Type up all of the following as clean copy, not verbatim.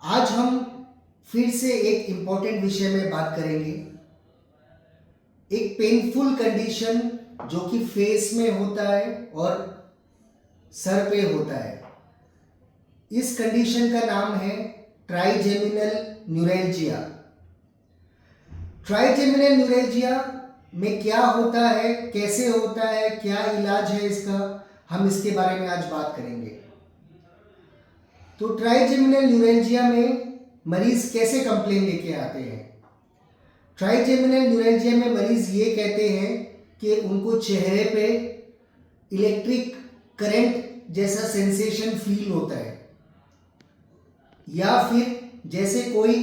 आज हम फिर से एक इम्पॉर्टेंट विषय में बात करेंगे। एक पेनफुल कंडीशन जो कि फेस में होता है और सर पे होता है। इस कंडीशन का नाम है ट्राइजेमिनल न्यूरैल्जिया। ट्राइजेमिनल न्यूरैल्जिया में क्या होता है, कैसे होता है, क्या इलाज है इसका, हम इसके बारे में आज बात करेंगे। तो ट्राइजेमिनल न्यूरैल्जिया में मरीज कैसे कंप्लेन लेके आते हैं। ट्राइजेमिनल न्यूरैल्जिया में मरीज ये कहते हैं कि उनको चेहरे पे इलेक्ट्रिक करंट जैसा सेंसेशन फील होता है, या फिर जैसे कोई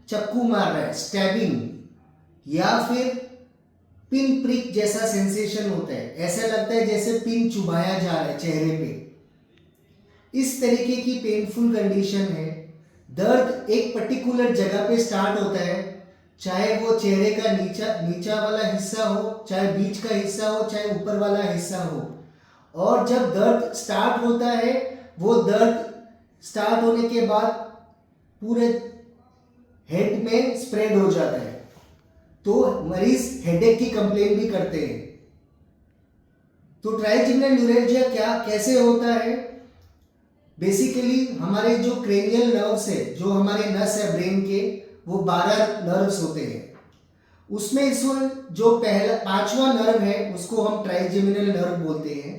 चक्कू मार रहा है, स्टैबिंग, या फिर पिन प्रिक जैसा सेंसेशन होता है। ऐसा लगता है जैसे पिन चुभाया जा रहा है चेहरे पे। इस तरीके की पेनफुल कंडीशन है। दर्द एक पर्टिकुलर जगह पे स्टार्ट होता है, चाहे वो चेहरे का नीचा वाला हिस्सा हो, चाहे बीच का हिस्सा हो, चाहे ऊपर वाला हिस्सा हो। और जब दर्द स्टार्ट होता है, वो दर्द स्टार्ट होने के बाद पूरे हेड में स्प्रेड हो जाता है, तो मरीज हेडेक की कंप्लेन भी करते हैं। तो ट्राइजेमिनल न्यूरैल्जिया कैसे होता है। बेसिकली हमारे जो क्रेनियल नर्व्स है, जो हमारे नस है ब्रेन के, वो 12 नर्व्स होते हैं। उसमें इस जो पहला 5वां नर्व है उसको हम ट्राइजेमिनल नर्व बोलते हैं।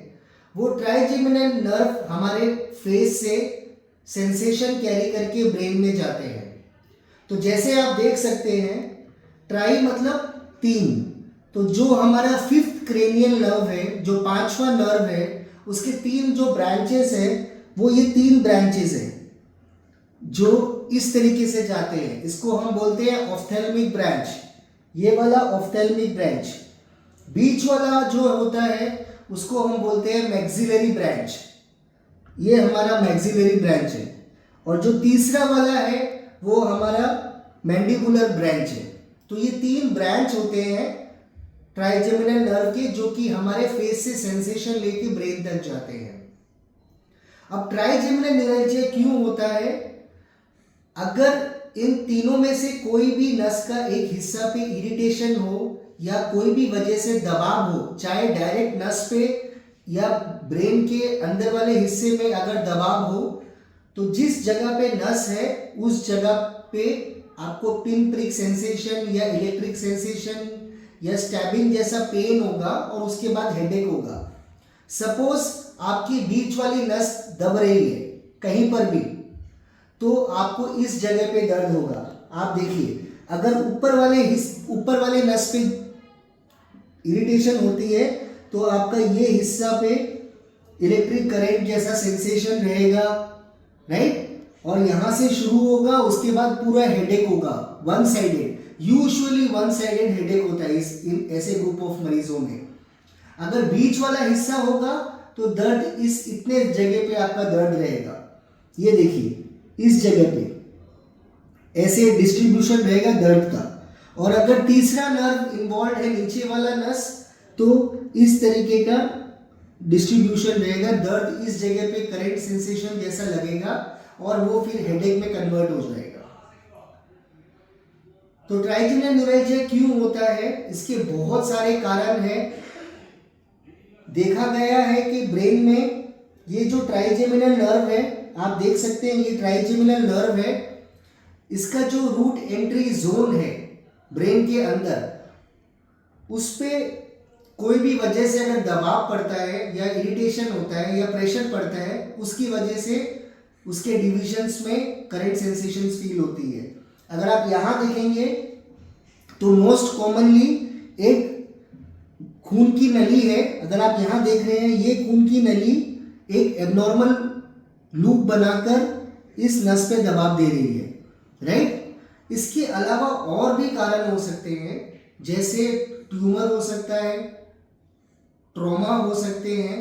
वो ट्राइजेमिनल नर्व हमारे फेस से सेंसेशन कैरी करके ब्रेन में जाते हैं। तो जैसे आप देख सकते हैं, ट्राई मतलब 3, तो जो हमारा 5th क्रेनियल नर्व है, जो 5वां नर्व है, उसके 3 जो ब्रांचेस है, वो ये 3 ब्रांचेस है जो इस तरीके से जाते हैं। इसको हम बोलते हैं ऑफ्थेल्मिक ब्रांच, ये वाला ऑफ्थेल्मिक ब्रांच। बीच वाला जो होता है उसको हम बोलते हैं मैक्सिलरी ब्रांच, ये हमारा मैक्सिलरी ब्रांच है। और जो तीसरा वाला है वो हमारा मैंडिबुलर ब्रांच है। तो ये 3 ब्रांच होते हैं ट्राइजेमिनल नर्व के, जो कि हमारे फेस से सेंसेशन लेके ब्रेन तक जाते हैं। अब ट्राइजेमिनल न्यूरैल्जिया क्यों होता है। अगर इन तीनों में से कोई भी नस का एक हिस्सा पे इरिटेशन हो, या कोई भी वजह से दबाव हो, चाहे डायरेक्ट नस पे या ब्रेन के अंदर वाले हिस्से में अगर दबाव हो, तो जिस जगह पे नस है उस जगह पे आपको पिन प्रिक सेंसेशन या इलेक्ट्रिक सेंसेशन या स्टैबिंग जैसा पेन होगा, और उसके बाद हेडेक होगा। सपोज आपकी बीच वाली नस दब रही है कहीं पर भी, तो आपको इस जगह पे दर्द होगा। आप देखिए, अगर ऊपर वाले नस पे इरिटेशन होती है, तो आपका ये हिस्सा पे इलेक्ट्रिक करंट जैसा सेंसेशन रहेगा, राइट। और यहां से शुरू होगा, उसके बाद पूरा हेडेक होगा, one sided. Usually one sided headache होता है इन ऐसे ग्रुप ऑफ मरीजों में। अगर बीच वाला हिस्सा होगा तो दर्द इस इतने जगह पे आपका दर्द रहेगा। ये देखिए, इस जगह पे ऐसे डिस्ट्रीब्यूशन रहेगा दर्द का। और अगर तीसरा नर्व इन्वॉल्व है, नीचे वाला नस, तो इस तरीके का डिस्ट्रीब्यूशन रहेगा। दर्द इस जगह पे करंट सेंसेशन जैसा लगेगा, और वो फिर हेडेक में कन्वर्ट हो जाएगा। तो ट्राइजेमिनल न्यूरैल्जिया क्यों होता है, इसके बहुत सारे कारण हैं। देखा गया है कि ब्रेन में ये जो ट्राइजेमिनल नर्व है, आप देख सकते हैं ये ट्राइजेमिनल नर्व है, इसका जो रूट एंट्री जोन है ब्रेन के अंदर, उस पे कोई भी वजह से अगर दबाव पड़ता है या इरिटेशन होता है या प्रेशर पड़ता है, उसकी वजह से उसके डिविजन्स में करंट सेंसेशंस फील होती है। अगर आप यहाँ देखेंगे तो मोस्ट कॉमनली एक खून की नली है। अगर आप यहाँ देख रहे हैं, ये खून की नली एक एबनॉर्मल लूप बनाकर इस नस पे दबाव दे रही है, राइट। इसके अलावा और भी कारण हो सकते हैं, जैसे ट्यूमर हो सकता है, ट्रॉमा हो सकते हैं,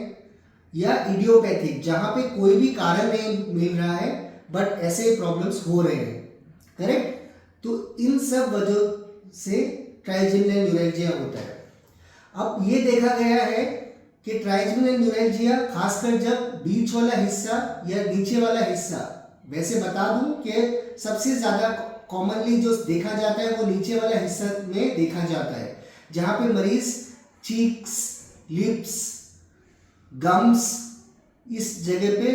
या इडियोपैथिक, जहां पे कोई भी कारण नहीं मिल रहा है बट ऐसे प्रॉब्लम्स हो रहे हैं, करेक्ट। तो इन सब वजह से ट्राइजेमिनल न्यूरैल्जिया होता है। अब ये देखा गया है कि ट्राइजेमिनल न्यूरैल्जिया खासकर जब बीच वाला हिस्सा या नीचे वाला हिस्सा वैसे बता दूं कि सबसे ज़्यादा कॉमनली जो देखा जाता है वो नीचे वाला हिस्सा में देखा जाता है, जहाँ पे मरीज चीक्स, लिप्स, गम्स, इस जगह पे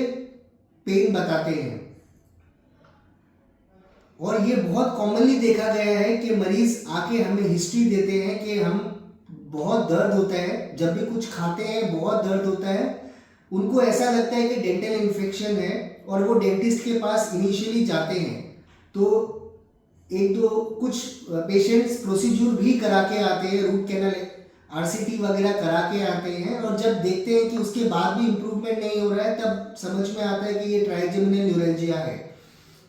पेन बताते हैं। और ये बहुत कॉमनली देखा गया है कि मरीज आके हमें हिस्ट्री देते हैं कि हम बहुत दर्द होता है, जब भी कुछ खाते हैं बहुत दर्द होता है। उनको ऐसा लगता है कि डेंटल इन्फेक्शन है और वो डेंटिस्ट के पास इनिशियली जाते हैं, तो एक दो कुछ पेशेंट्स प्रोसीजर भी करा के आते हैं, रूट कैनल, आरसीटी वगैरह करा के आते हैं, और जब देखते हैं कि उसके बाद भी इम्प्रूवमेंट नहीं हो रहा है तब समझ में आता है कि ये ट्राइजेमिनल न्यूरैल्जिया है,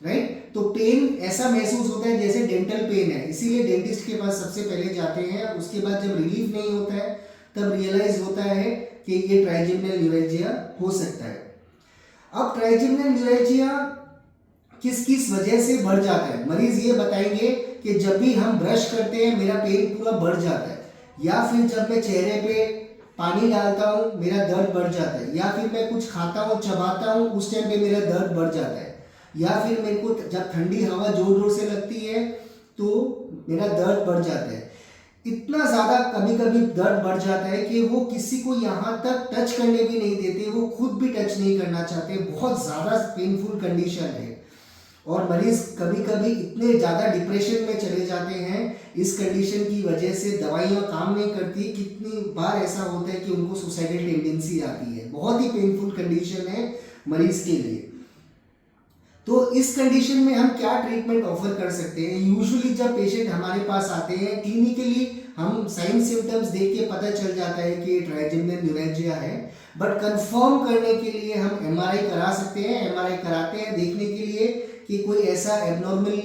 राइट। तो पेन ऐसा महसूस होता है जैसे डेंटल पेन है, इसीलिए डेंटिस्ट के पास सबसे पहले जाते हैं। उसके बाद जब रिलीफ नहीं होता है तब रियलाइज होता है कि ये ट्राइजेमिनल न्यूरैल्जिया हो सकता है। अब ट्राइजेमिनल न्यूरैल्जिया किस किस वजह से बढ़ जाता है, मरीज ये बताएंगे कि जब भी हम ब्रश करते हैं मेरा पेन पूरा बढ़ जाता है, या फिर जब मैं चेहरे पे पानी डालता हूँ मेरा दर्द बढ़ जाता है, या फिर मैं कुछ खाता हूँ चबाता हूँ उस टाइम पे मेरा दर्द बढ़ जाता है, या फिर मेरे को जब ठंडी हवा जोर जोर से लगती है तो मेरा दर्द बढ़ जाता है। इतना ज़्यादा कभी कभी दर्द बढ़ जाता है कि वो किसी को यहाँ तक टच करने भी नहीं देते, वो खुद भी टच नहीं करना चाहते, बहुत ज़्यादा पेनफुल कंडीशन है। और मरीज कभी कभी इतने ज़्यादा डिप्रेशन में चले जाते हैं इस कंडीशन की वजह से, दवाइयाँ काम नहीं करती। कितनी बार ऐसा होता है कि उनको सुसाइडल टेंडेंसी आती है, बहुत ही पेनफुल कंडीशन है मरीज के लिए। तो इस कंडीशन में हम क्या ट्रीटमेंट ऑफर कर सकते हैं? यूजुअली जब पेशेंट हमारे पास आते हैं क्लिनिकली हम साइन सिम्टम्स देख के पता चल जाता है कि ट्राइजेमिनल न्यूरैल्जिया है, बट कंफर्म करने के लिए हम एमआरआई करा सकते हैं। एमआरआई कराते हैं देखने के लिए कि कोई ऐसा एबनॉर्मल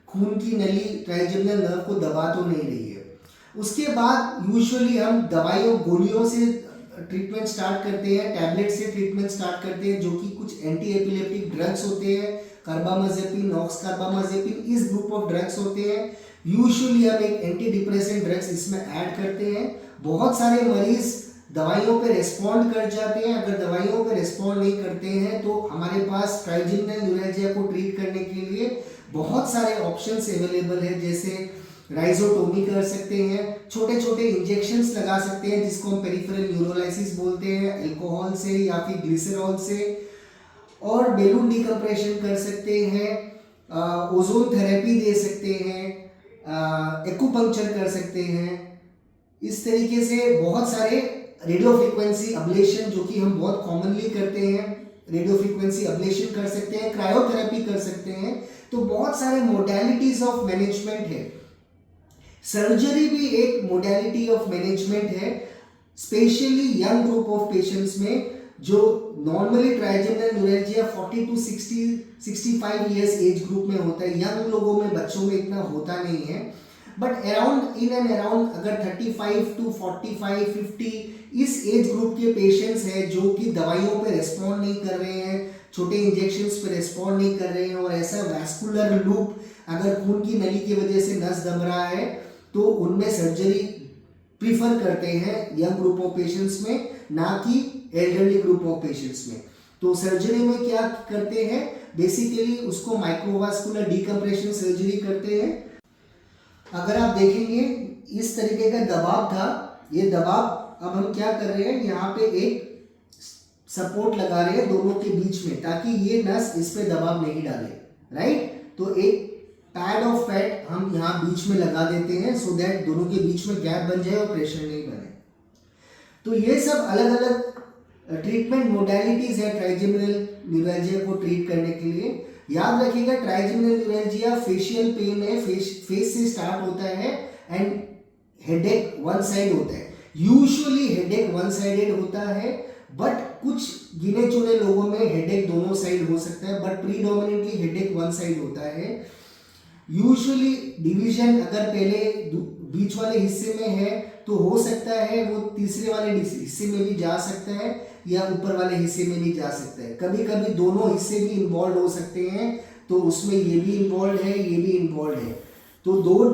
खून की नली ट्राइजेमिनल नर्व को दबा तो नहीं रही है। उसके बाद यूजुअली हम दवाइयों गोलियों से ट्रीटमेंट स्टार्ट करते हैं, टैबलेट से ट्रीटमेंट स्टार्ट करते हैं, जो कि कुछ एंटी एपिलेप्टिक ड्रग्स होते हैं, कार्बामाजेपिन, ऑक्सकार्बामाजेपिन, इस ग्रुप ऑफ ड्रग्स होते हैं। यूजुअली हम एक एंटी डिप्रेसेंट ड्रग्स इसमें ऐड करते हैं। बहुत सारे मरीज दवाइयों पे रिस्पॉन्ड कर जाते हैं। अगर दवाइयों पे रिस्पॉन्ड नहीं करते हैं तो हमारे पास ट्राइजेमिनल न्यूरैल्जिया को ट्रीट करने के लिए बहुत सारे ऑप्शंस अवेलेबल है, जैसे राइजोटोमी कर सकते हैं, छोटे छोटे इंजेक्शंस लगा सकते हैं जिसको हम पेरिफेरल न्यूरोलाइसिस बोलते हैं, अल्कोहल से या फिर ग्लिसरॉल से, और बेलून डिकम्प्रेशन कर सकते हैं, ओजोन थेरेपी दे सकते हैं, एक्यूपंक्चर कर सकते हैं। इस तरीके से बहुत सारे रेडियो फ्रीक्वेंसी अब्लेशन, जो कि हम बहुत कॉमनली करते हैं, रेडियो फ्रीक्वेंसी अब्लेशन कर सकते हैं, क्रायोथेरेपी कर सकते हैं। तो बहुत सारे मोडेलिटीज ऑफ मैनेजमेंट है। सर्जरी भी एक मोडेलिटी ऑफ मैनेजमेंट है, specially young group of patients में, जो normally trigeminal neuralgia 40 to 65 years age group में होता है। यंग लोगों में, बच्चों में इतना होता नहीं है, but around in and around अगर 35 टू 45 50 इस एज ग्रुप के पेशेंट्स हैं जो कि दवाइयों पे रिस्पॉन्ड नहीं कर रहे हैं, छोटे इंजेक्शंस पे रिस्पॉन्ड नहीं कर रहे हैं, और ऐसा वैस्कुलर लूप अगर खून की नली की वजह से नस दब रहा है तो उनमें सर्जरी प्रीफर करते हैं यंग ग्रुप ऑफ पेशेंट्स में, ना कि एल्डरली ग्रुप ऑफ पेशेंट्स में। तो सर्जरी में क्या करते हैं, बेसिकली उसको माइक्रोवास्कुलर डिकम्प्रेशन सर्जरी करते हैं। अगर आप देखेंगे इस तरीके का दबाव था, ये दबाव अब हम क्या कर रहे हैं, यहाँ पे एक सपोर्ट लगा रहे हैं दोनों के बीच में, ताकि ये नस इस पे दबाव नहीं डाले, राइट। तो एक पैड ऑफ फैट हम यहाँ बीच में लगा देते हैं, सो दैट दोनों के बीच में गैप बन जाए और प्रेशर नहीं बने। तो ये सब अलग अलग ट्रीटमेंट मोडेलिटीज है ट्राइजेमिनल न्यूरैल्जिया को ट्रीट करने के लिए। याद रखिएगा ट्राइजेमिनल न्यूरैल्जिया फेशियल पेन है, फेस से स्टार्ट होता है, एंड हेडेक वन साइड होता है। यूजुअली हेडेक वन साइडेड होता है, बट कुछ गिने चुने लोगों में हेडेक दोनों साइड हो सकता है, but predominantly headache one side होता है। यूजुअली डिवीजन अगर पहले बीच वाले हिस्से में है तो हो सकता है वो तीसरे वाले हिस्से में भी जा सकता है, या ऊपर वाले हिस्से में भी जा सकता है। कभी कभी दोनों हिस्से भी इन्वॉल्व हो सकते हैं, तो उसमें ये भी इन्वॉल्व है, ये भी इन्वॉल्व है, तो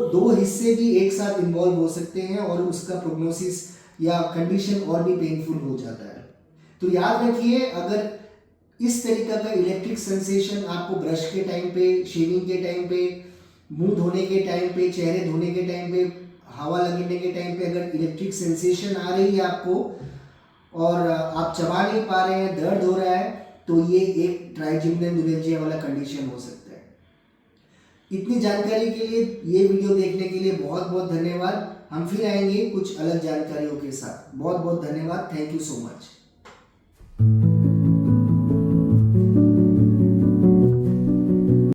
दो हिस्से भी एक साथ इन्वॉल्व हो सकते हैं, और उसका प्रोग्नोसिस या कंडीशन और भी पेनफुल हो जाता है। तो याद रखिए, अगर इस तरीका का इलेक्ट्रिक सेंसेशन आपको ब्रश के टाइम पे, शेविंग के टाइम पे, मुंह धोने के टाइम पे, चेहरे धोने के टाइम पे, हवा लगने के टाइम पे अगर इलेक्ट्रिक सेंसेशन आ रही है आपको और आप चबा नहीं पा रहे हैं, दर्द हो रहा है, तो ये एक ट्राइजेमिनल न्यूरेल्जिया वाला कंडीशन हो सकता है। इतनी जानकारी के लिए, ये वीडियो देखने के लिए बहुत बहुत धन्यवाद। हम फिर आएंगे कुछ अलग जानकारियों के साथ। बहुत बहुत धन्यवाद। Thank you so much.